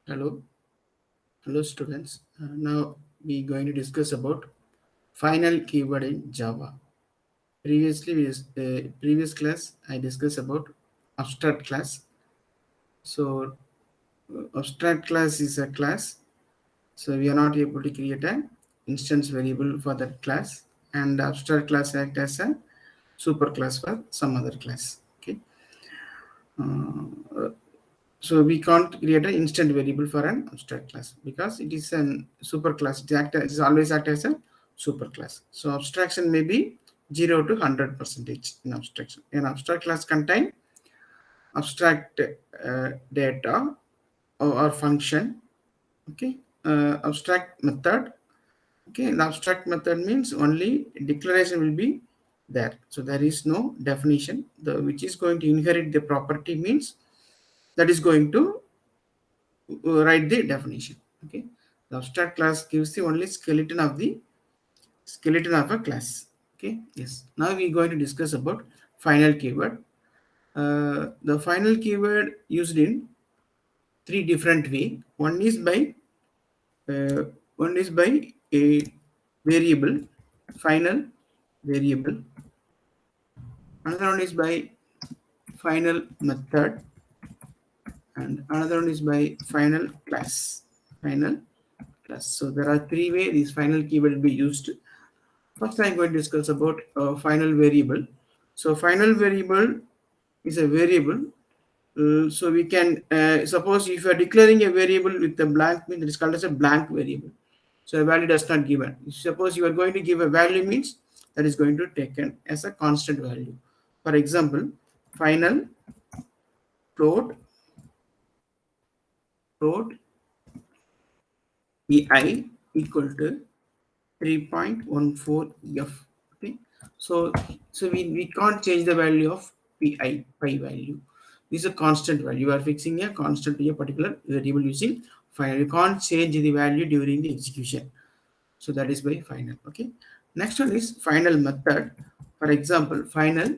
Hello, hello students. Now we going to discuss about final keyword in Java. Previous class I discussed about abstract class. So abstract class is a class. So we are not able to create an instance variable for that class, and abstract class act as a super class for some other class. Okay. Uh, So we can't create an instant variable for an abstract class because it is an super class. It is always act as a super class. So abstraction may be 0 to 100% in abstraction. An abstract class contain abstract data or function. Okay, abstract method. Okay, the abstract method means only declaration will be there. So there is no definition. The which is going to inherit the property means that is going to write the definition. Okay, the abstract class gives the only skeleton of a class. Okay, yes. Now we are going to discuss about final keyword. The final keyword used in three different way. Uh, one is by a variable, final variable. Another one is by final method, and another one is by final class. Final class. So there are three ways this final keyword will be used. First, I'm going to discuss about final variable. So final variable is a variable. So we can suppose if you are declaring a variable with a blank, means it is called as a blank variable. So a value does not given. Suppose you are going to give a value means that is going to taken as a constant value. For example, final float ei equal to 3.14 f. Okay, so we can't change the value of pi value. This is a constant value. You are fixing a constant to a particular variable using final. You can't change the value during the execution. So that is by final. Okay, next one is final method. For example, final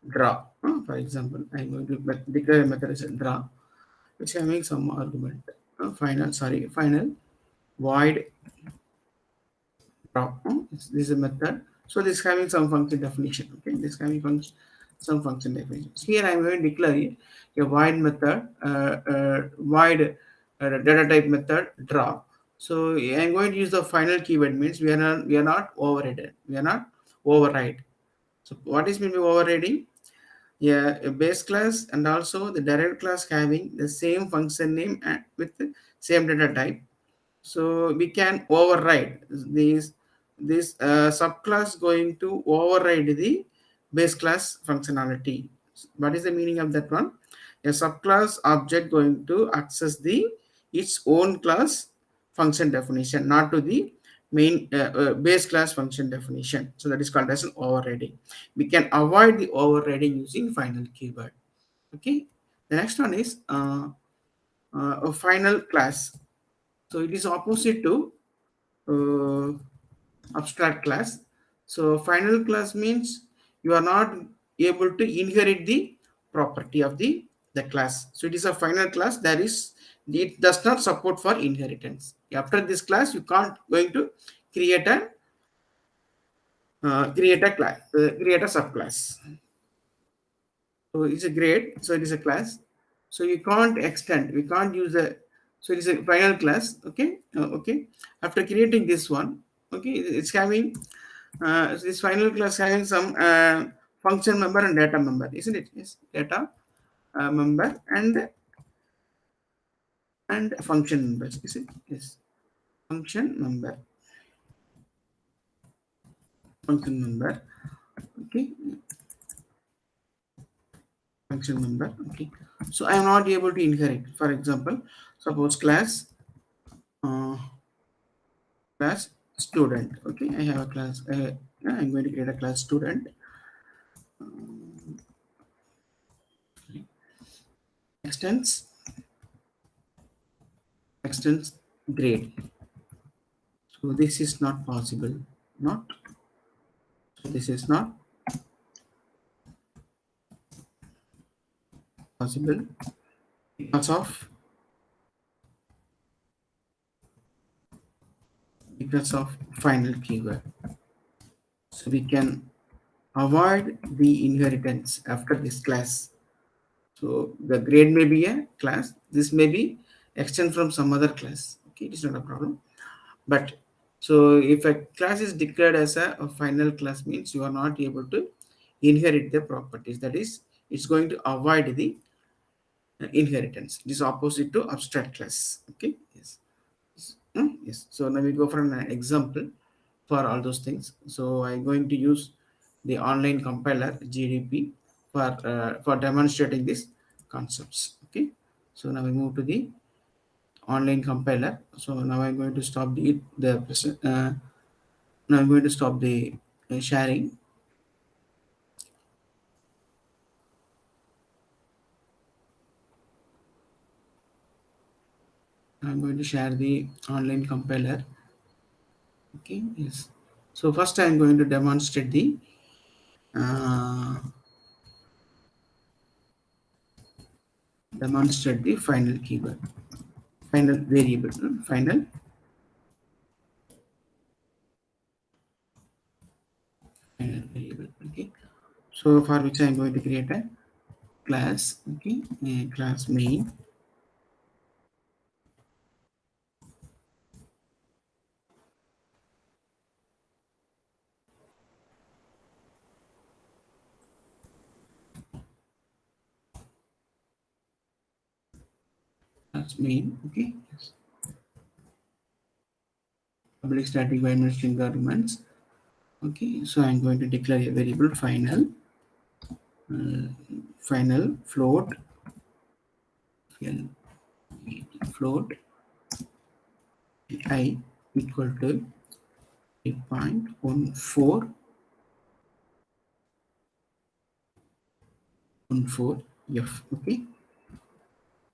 draw. For example, I'm going to declare a method as a draw, which having some argument. Final void draw. This is a method. So this having some function definition. Okay, this having some function definition. So here I am going to declare a void method, void data type method draw. So I am going to use the final keyword means we are not overridden. We are not override. So what is mean by overriding? Yeah, a base class and also the derived class having the same function name and with the same data type. So we can override this subclass going to override the base class functionality. What is the meaning of that one? A subclass object going to access the its own class function definition, not to the main base class function definition. So that is called as an overriding. We can avoid the overriding using final keyword. Okay, the next one is a final class. So it is opposite to uh, abstract class. So final class means you are not able to inherit the property of the class. So it is a final class. It does not support for inheritance. After this class, you can't going to create a class, create a subclass. So it's a grade. So it is a class. So you can't extend. We can't use the. So it is a final class. Okay. Okay. After creating this one, okay, it's having this final class having some function member and data member, isn't it? Yes, data member and function members. Is it? Yes, function member. Function member. Okay, function member. Okay, so I am not able to inherit. For example, suppose uh, class student. Okay, I have a class. I'm going to create a class student. Extends extends grade. So this is not possible. Not. So this is not possible because of because of final keyword. So we can avoid the inheritance after this class. So the grade may be a class. This may be extend from some other class. Okay, it is not a problem. But so if a class is declared as a final class, means you are not able to inherit the properties. That is, it's going to avoid the inheritance. It is opposite to abstract class. Okay. Yes. Yes. So now we go for an example for all those things. So I'm going to use the online compiler GDP for demonstrating these concepts. Okay. So now we move to the online compiler. So now I'm going to stop now I'm going to stop the sharing. I'm going to share the online compiler. Okay. Yes. So first I'm going to uh, demonstrate the final keyword, final variable, final variable. Okay. So for which I'm going to create a class. Okay. A class main. Class main. Okay. Yes. Public static binary string arguments. Okay. So I'm going to declare a variable uh, final float, float I equal to 8.14 f. Okay.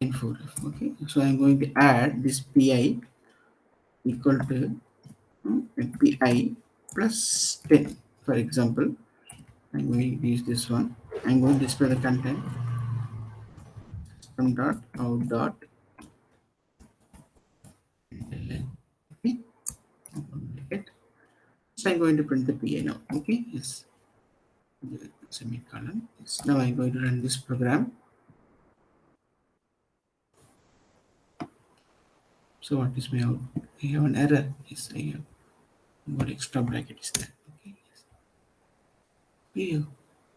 In 4f. Okay. So I'm going to add this pi equal to pi plus 10. For example, I'm going to use this one. I'm going to display the content system dot out dot okay. It. So I'm going to print the pi now. Okay. Yes. The semicolon. Yes. Now I'm going to run this program. So what is my out? I have an error. Yes, I have. What extra bracket is there? Okay. Yes. Yeah.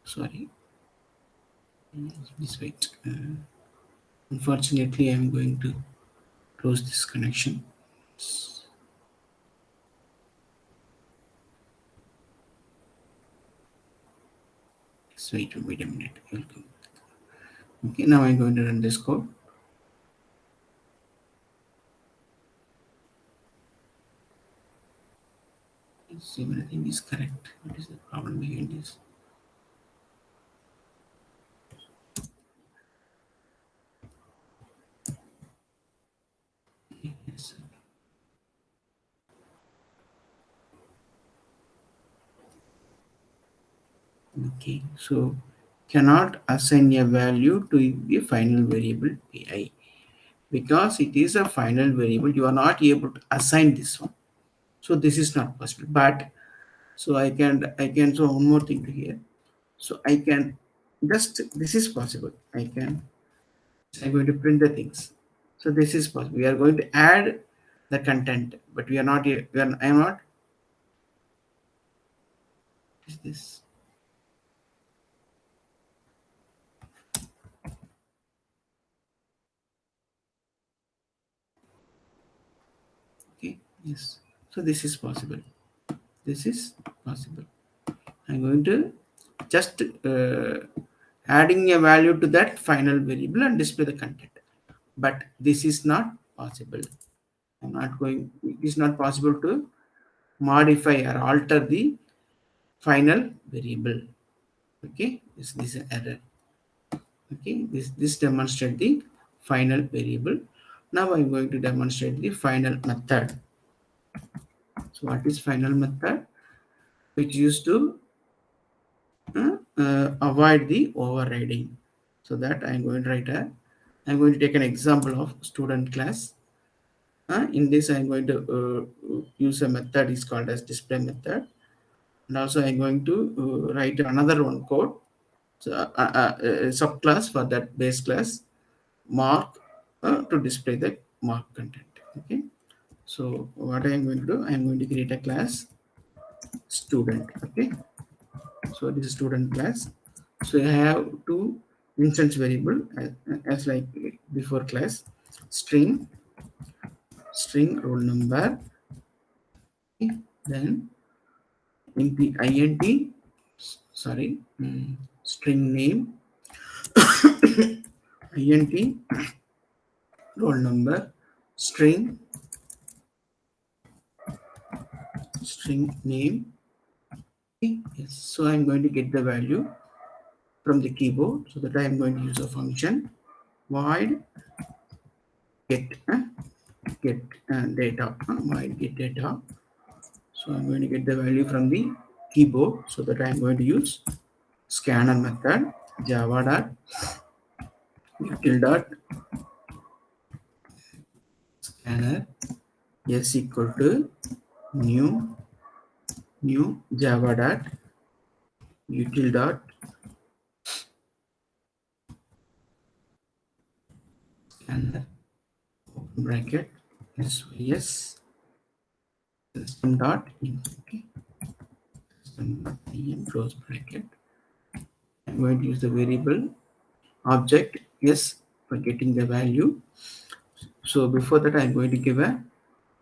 Sorry. Please wait. Unfortunately, I'm going to close this connection. Just wait a minute. Welcome. Okay, now I'm going to run this code. Let's see if everything is correct. What is the problem behind this? Yes. Okay, so cannot assign a value to the final variable pi because it is a final variable. You are not able to assign this one. So this is not possible. But so I can so one more thing to here. So I can just this is possible. I'm going to print the things. So this is possible. We are going to add the content, but we are not. I am not. Is this okay? Yes. So this is possible. This is possible. I'm going to just adding a value to that final variable and display the content. But this is not possible. I'm not going. It is not possible to modify or alter the final variable. Okay. This is an error. Okay, this demonstrate the final variable. Now I'm going to demonstrate the final method. So what is final method? Which used to avoid the overriding. So that I'm going to take an example of student class. In this, I'm going to use a method is called as display method, and also I'm going to write another one code, so a subclass for that base class mark to display the mark content. Okay, so what I am going to do, I am going to create a class student. Okay, so this is student class. So I have two instance variable as like before class, string roll number, then int sorry, string name, int roll number, string name. Yes, so I'm going to get the value from the keyboard, so that I'm going to use a function void get get data, void get data. So I'm going to get the value from the keyboard, so that I'm going to use scanner method, java dot util dot scanner s equal to new java dot util dot scanner open bracket sys system dot in. Okay, system dot in close bracket. I'm going to use the variable object s for getting the value. So before that, I'm going to give a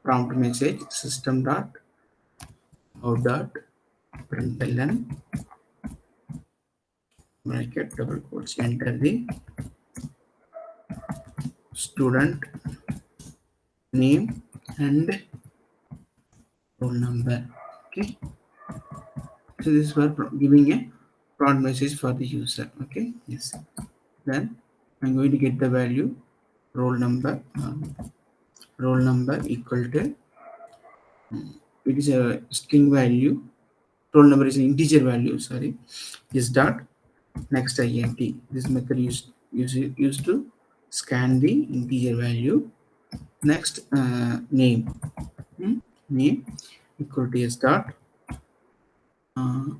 prompt message system dot out dot println bracket double quotes, enter the student name and roll number. Okay, so this is for giving a prompt message for the user. Okay, yes, then I'm going to get the value roll number, equal to it is a string value, roll number is an integer value, sorry, is dot next int. This method used to scan the integer value. Next name, name equal to s dot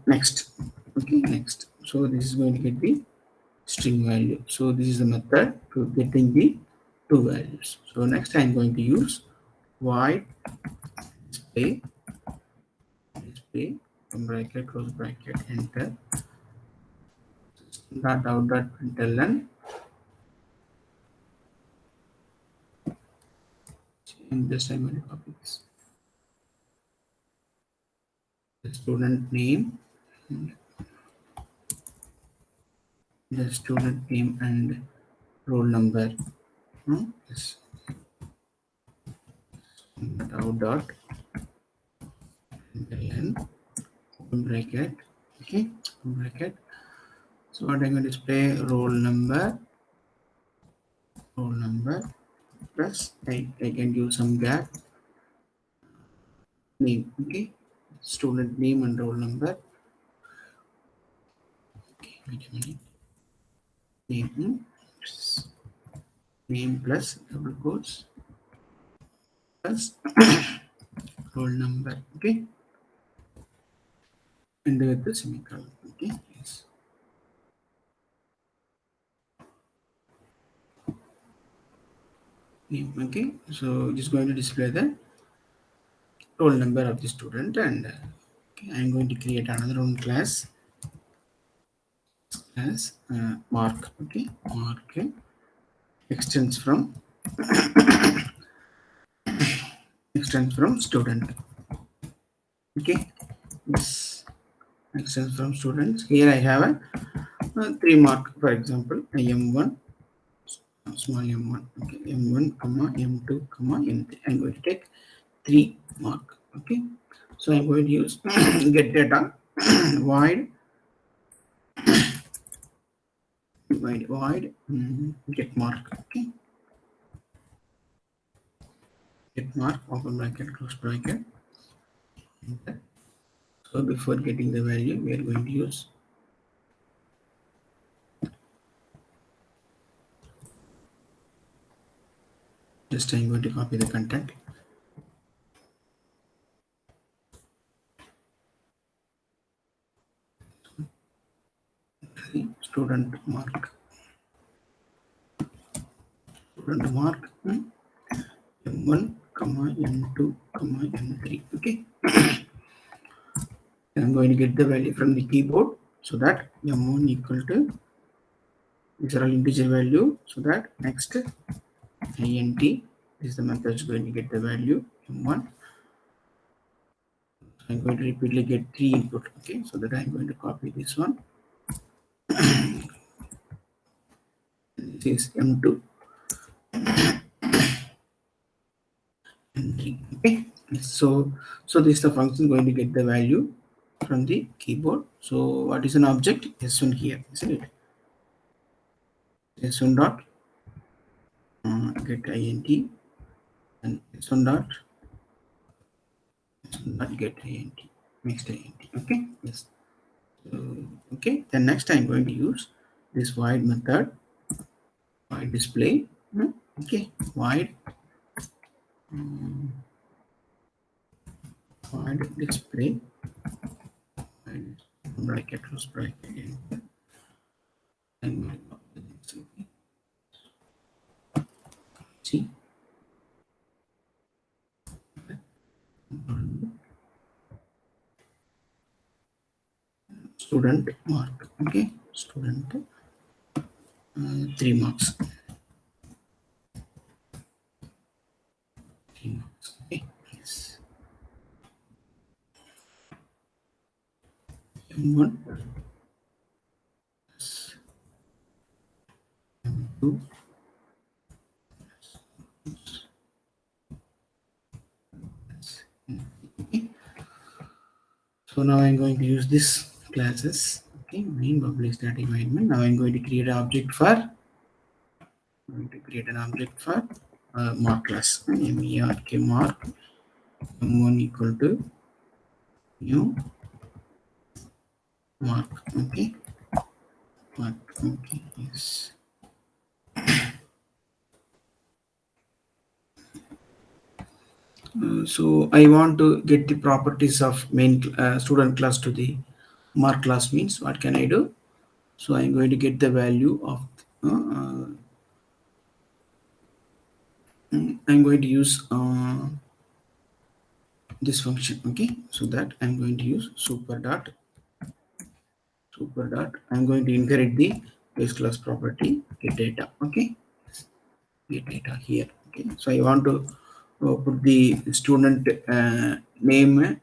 next. Okay, next. So this is going to get the string value. So this is the method to getting the two values. So next I'm going to use void display bracket close bracket enter dot out dot println, and just I'm going to copy this. The student name, and roll number. Yes. Out dot println open bracket. Okay, open bracket. So what I'm going to display roll number plus I can do some gap name. Okay, student name and roll number. Okay, wait a minute. Name plus double quotes plus roll number. Okay, and with the semicolon. Okay, yes. Name. Okay, so just going to display the roll number of the student, and okay, I'm going to create another one class as mark. Okay, mark extends from student. Okay, this extends from students. Here I have a 3 mark, for example, m1 small m1. Okay, m1 comma m2 comma m3. I'm going to take 3 mark. Okay, so I'm going to use get data void get mark. Okay, get mark open bracket close bracket. So before getting the value, we are going to use Just I'm going to copy the content. Student mark. Student mark M1, M2, M3. Okay. I'm going to get the value from the keyboard, so that M1 equal to, these are all integer value, so that next int, this is the method is going to get the value M1. I'm going to repeatedly get 3 input. Okay, so that I'm going to copy this one. This is M2 and 3. Okay, so this is the function going to get the value from the keyboard. So what is an object? S1 here, isn't it? S1 dot get int and S1 dot get int, next int. Okay, yes. So, okay, then next I'm going to use this void method, void display. Okay, void void display, and bracket close bracket again. And see, student mark. Okay, student 3 marks. 3 marks. Okay, yes. M1, M2, okay. So now I'm going to use this classes. Okay, main public static environment. Now I'm going to create an object for mark class. Mark mark m1 equal to new mark. Okay, mark. Okay, yes. So I want to get the properties of main student class to the mark class. Means what can I do? So I'm going to get the value of I'm going to use this function. Okay, so that I'm going to use super dot I'm going to inherit the base class property get data. Okay, get data here. Okay, so I want to put the student name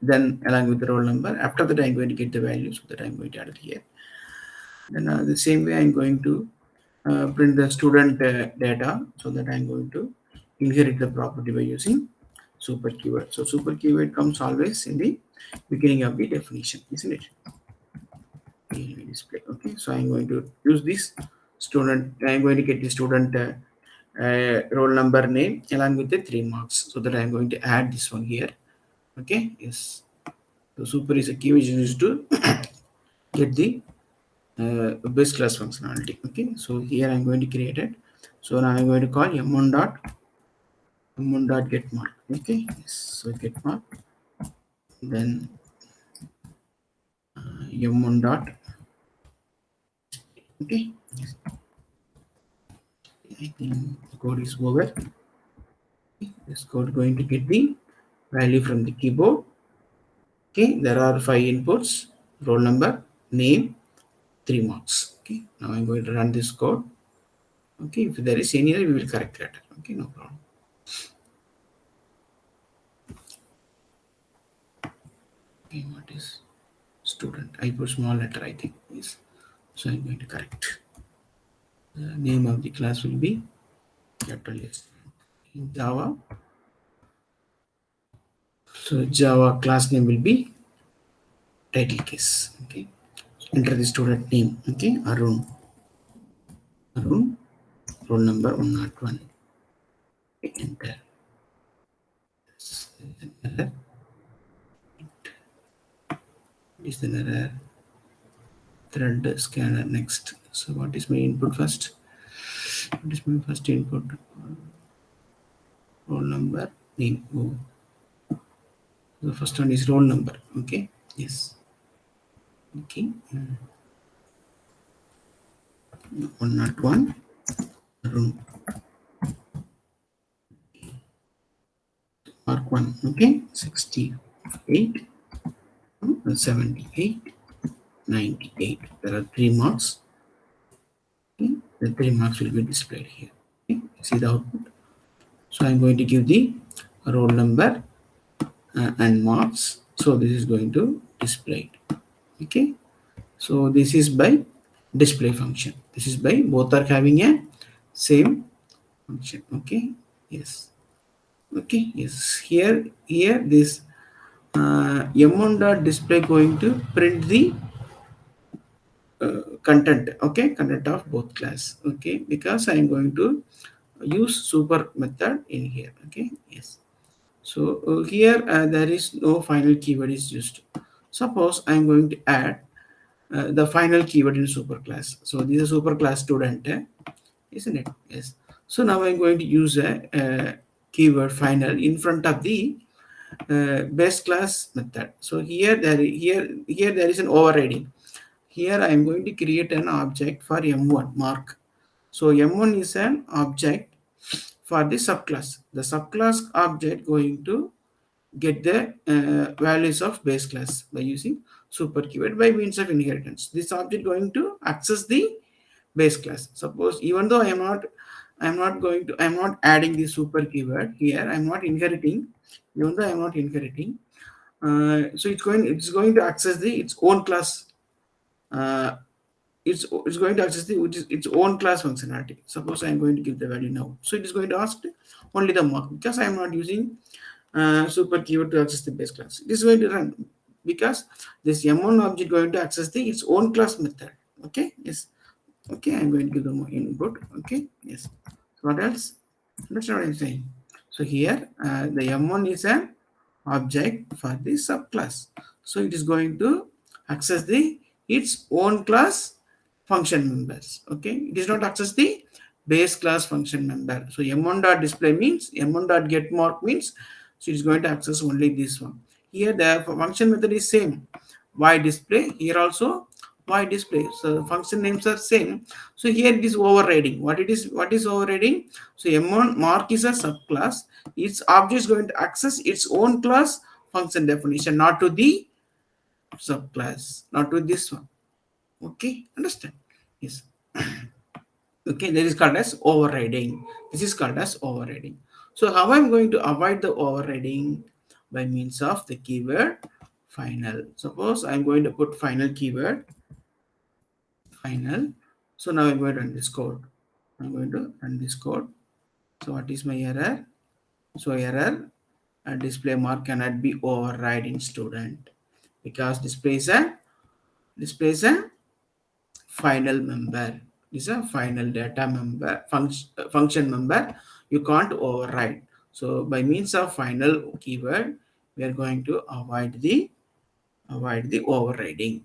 then along with the roll number. After that I'm going to get the value, so that I'm going to add it here. Then the same way I'm going to print the student data, so that I'm going to inherit the property by using super keyword. So super keyword comes always in the beginning of the definition, isn't it? Display. Okay, so I'm going to use this student. I'm going to get the student roll number name along with the 3 marks, so that I'm going to add this one here. Okay, yes. So super is a key which is used to get the base class functionality. Okay, so here I'm going to create it. So now I'm going to call m1 dot get mark. Okay, yes. So get mark, then m1 dot. Okay, yes. I think the code is over. This code going to get the value from the keyboard. Okay, there are 5 inputs: roll number, name, 3 marks. Okay, now I'm going to run this code. Okay, if there is any error, we will correct that. Okay, no problem. Okay, what is student? I put small letter, I think. Yes. So I'm going to correct. The name of the class will be capital S. In Java. So Java class name will be title case. Okay. Enter the student name. Okay, Arun. Arun. Roll number 101. Enter. Error. Is an error. Thread scanner next. So what is my input first? What is my first input? roll number, name. Oh, the first one is roll number. Okay. Yes. Okay. 101 room. Mark 1. Okay. 68, 78, 98. There are 3 marks. Okay. The 3 marks will be displayed here. Okay. See the output. So I'm going to give the roll number and marks. So this is going to display it. Okay. So this is by display function. This is by both are having a same function. Okay. Yes. Okay. Yes. Here this m1 dot display going to print the content. Okay, content of both class. Okay, because I am going to use super method in here. Okay. Yes. So here there is no final keyword is used. Suppose I am going to add the final keyword in super class. So this is a super class student, isn't it? Yes. So now I'm going to use a keyword final in front of the base class method. So here there is an overriding. Here I am going to create an object for m1 mark. So m1 is an object for the subclass. The subclass object going to get the values of base class by using super keyword by means of inheritance. This object going to access the base class. Suppose even though I am not adding the super keyword here, I am not inheriting, even though I am not inheriting. So it's going to access the its own class. Uh, it's going to access the which is its own class functionality. Suppose I am going to give the value now. So it is going to ask only the mark because I am not using super keyword to access the base class. It is going to run because this m1 object going to access the its own class method. Okay. Yes. Okay. I'm going to give the more input. Okay. Yes. What else? Understand what I'm saying? So here the m1 is an object for the subclass. So it is going to access the its own class function members. Okay, it is not access the base class function member. So m1 dot display means m1 dot get mark means so it is going to access only this one. Here the function method is same. Y display here also y display. So function names are same. So here it is overriding. What is overriding? So m1 mark is a subclass. Its object is going to access its own class function definition, not to the subclass, not to this one. Okay, understand? Yes. Okay, that is called as overriding. This is called as overriding. So how I'm going to avoid the overriding by means of the keyword final. Suppose I'm going to put final keyword final. So now I'm going to run this code. I'm going to run this code. So what is my error? So error display mark cannot be overriding student because displays a final member is a final data member function member you can't override. So by means of final keyword we are going to avoid the overriding.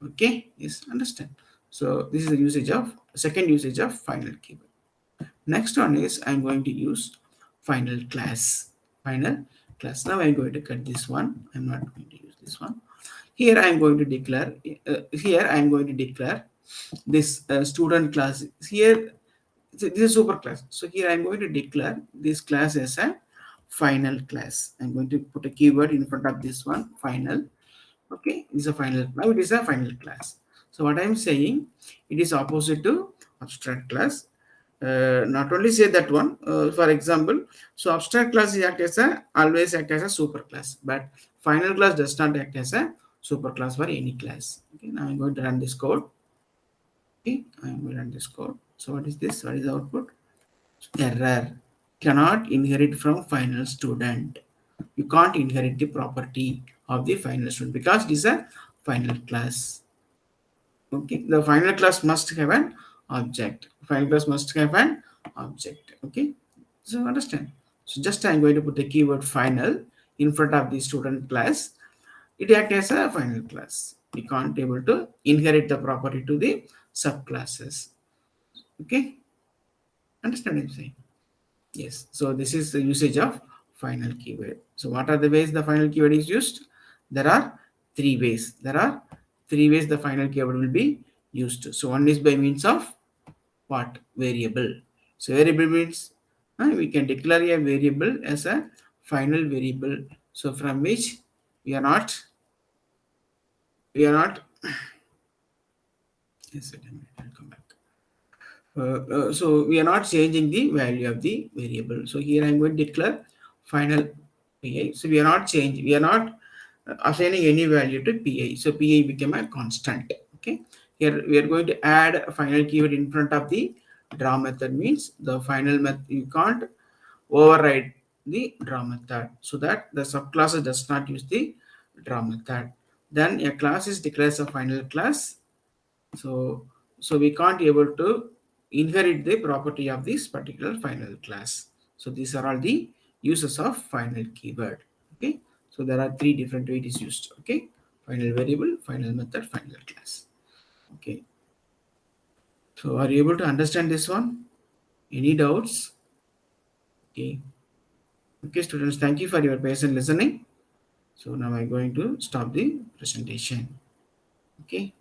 Okay, yes, understand. So this is the usage of second usage of final keyword. Next one is I'm going to use final class. Final class. Now I'm going to cut this one. I'm not going to use this one. Here I'm going to declare. Here I'm going to declare this student class. Here this is super class. So here I'm going to declare this class as a final class. I'm going to put a keyword in front of this one. Final. Okay, this is a final. Now it is a final class. So what I'm saying, it is opposite to abstract class. Not only say that one, for example, so abstract class is act as a always act as a super class, but final class does not act as a super class for any class. Okay, now I'm going to run this code. Okay, I'm going to run this code. So what is this? What is the output? Error. Cannot inherit from final student. You can't inherit the property of the final student because it is a final class. Okay, the final class must have an object. Final class must have an object. Okay, so understand. So just I'm going to put the keyword final in front of the student class. It acts as a final class. We can't able to inherit the property to the subclasses. Okay, understand what I'm saying? Yes, so this is the usage of final keyword. So what are the ways the final keyword is used? There are three ways. There are three ways the final keyword will be used. So one is by means of what? Variable. So variable means we can declare a variable as a final variable. So from which we are not, we are not, yes, wait a minute, I'll come back. So we are not changing the value of the variable. So here I'm going to declare final PI. So we are not changing, we are not assigning any value to PI. So PI became a constant. Okay. Here we are going to add a final keyword in front of the draw method, means the final method you can't override the draw method, so that the subclass does not use the draw method. Then a class is declared as a final class. So we can't able to inherit the property of this particular final class. So these are all the uses of final keyword. Okay, so there are three different ways it is used. Okay, final variable, final method, final class. Okay, so are you able to understand this one? Any doubts? Okay, okay, students, thank you for your patient listening. So now I'm going to stop the presentation. Okay.